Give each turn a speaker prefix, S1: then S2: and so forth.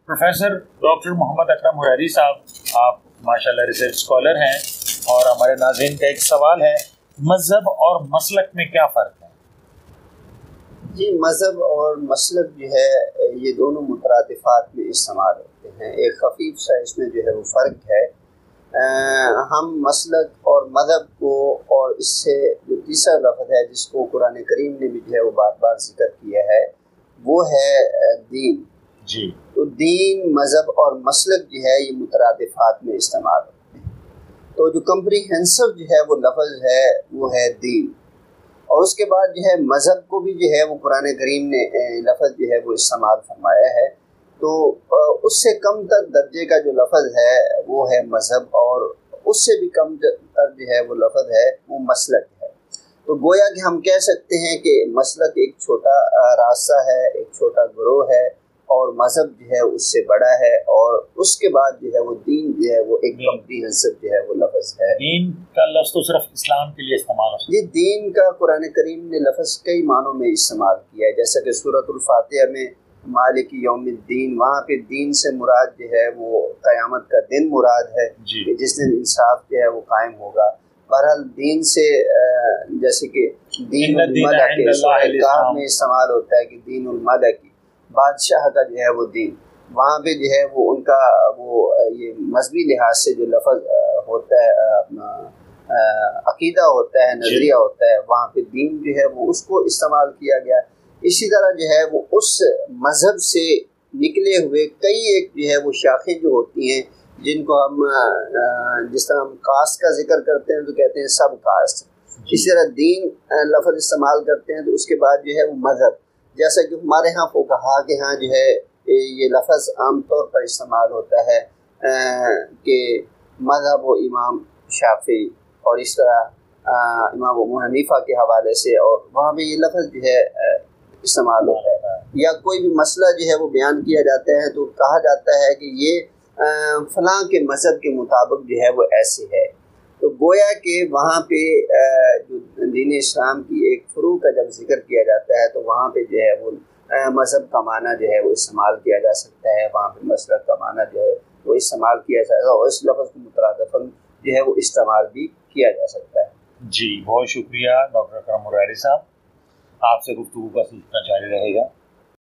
S1: Professor doctor محمد اکرم Hariri صاحب، آپ ماشاءاللہ ریسرچ اسکالر ہیں، اور ہمارے ناظرین کا ایک سوال ہے، مذہب اور مسلک میں کیا فرق ہے؟
S2: جی، مذہب اور مسلک جو ہے یہ دونوں مترادفات میں استعمال ہوتے ہیں، ایک خفیف سا اس میں جو ہے وہ فرق ہے۔ ہم مسلک اور مذہب کو، اور اس سے جو تیسرا لفظ ہے جس کو قرآن کریم نے بھی جو ہے وہ بار بار ذکر کیا ہے، وہ ہے دین۔
S1: جی،
S2: تو دین، مذہب اور مسلک جو ہے یہ مترادفات میں استعمال ہوتے ہیں۔ تو جو کمپریہنسو جو ہے وہ لفظ ہے وہ ہے دین، اور اس کے بعد جو ہے مذہب کو بھی جو ہے وہ قرآن کریم نے لفظ جو ہے وہ استعمال فرمایا ہے۔ تو اس سے کم تر درجے کا جو لفظ ہے وہ ہے مذہب، اور اس سے بھی کم تر جو ہے وہ لفظ ہے وہ مسلک ہے۔ تو گویا کہ ہم کہہ سکتے ہیں کہ مسلک ایک چھوٹا راستہ ہے، ایک چھوٹا گروہ ہے، اور مذہب جو ہے اس سے بڑا ہے، اور اس کے بعد جو ہے وہ دین جو ہے وہ ایک کمپریہنسو جو ہے وہ لفظ ہے۔
S1: دین کا لفظ تو صرف اسلام کے لیے استعمال ہوتا ہے؟
S2: یہ دین کا قرآن کریم نے لفظ کئی معنوں میں استعمال کیا ہے، جیسا کہ سورۃ الفاتحہ میں مالک یوم الدین، وہاں پہ دین سے مراد جو ہے وہ قیامت کا دن مراد ہے، کہ جس دن انصاف جو ہے وہ قائم ہوگا۔ بہرحال دین سے جیسے کہ دین الملک سورہ کہف میں استعمال ہوتا ہے کہ دین الملک، بادشاہ کا جو ہے وہ دین، وہاں پہ جو ہے وہ ان کا وہ یہ مذہبی لحاظ سے جو لفظ ہوتا ہے، عقیدہ ہوتا ہے، نظریہ ہوتا ہے، وہاں پہ دین جو ہے وہ اس کو استعمال کیا گیا۔ اسی طرح جو ہے وہ اس مذہب سے نکلے ہوئے کئی ایک جو ہے وہ شاخیں جو ہوتی ہیں، جن کو ہم جس طرح ہم کاسٹ کا ذکر کرتے ہیں تو کہتے ہیں سب کاسٹ، اسی طرح دین لفظ استعمال کرتے ہیں تو اس کے بعد جو ہے وہ مذہب، جیسا کہ ہمارے ہاں فقہا کے ہاں جو ہے یہ لفظ عام طور پر استعمال ہوتا ہے کہ مذہب و امام شافعی، اور اس طرح امام ابو حنیفہ کے حوالے سے، اور وہاں پہ یہ لفظ جو ہے استعمال ہوتا ہے۔ یا کوئی بھی مسئلہ جو ہے وہ بیان کیا جاتا ہے تو کہا جاتا ہے کہ یہ فلاں کے مذہب کے مطابق جو ہے وہ ایسے ہے۔ تو گویا کہ وہاں پہ جو دین اسلام کی ایک فروع کا جب ذکر کیا جاتا ہے تو وہاں پہ جو ہے وہ مذہب کا معنی جو ہے وہ استعمال کیا جا سکتا ہے، وہاں پہ مسلک کا معنی جو ہے وہ استعمال کیا جائے گا، اور اس لفظ کو مترادفاً جو ہے وہ استعمال بھی کیا جا سکتا ہے۔
S1: جی، بہت شکریہ ڈاکٹر اکرم حریری صاحب، آپ سے گفتگو کا سلسلہ جاری رہے گا۔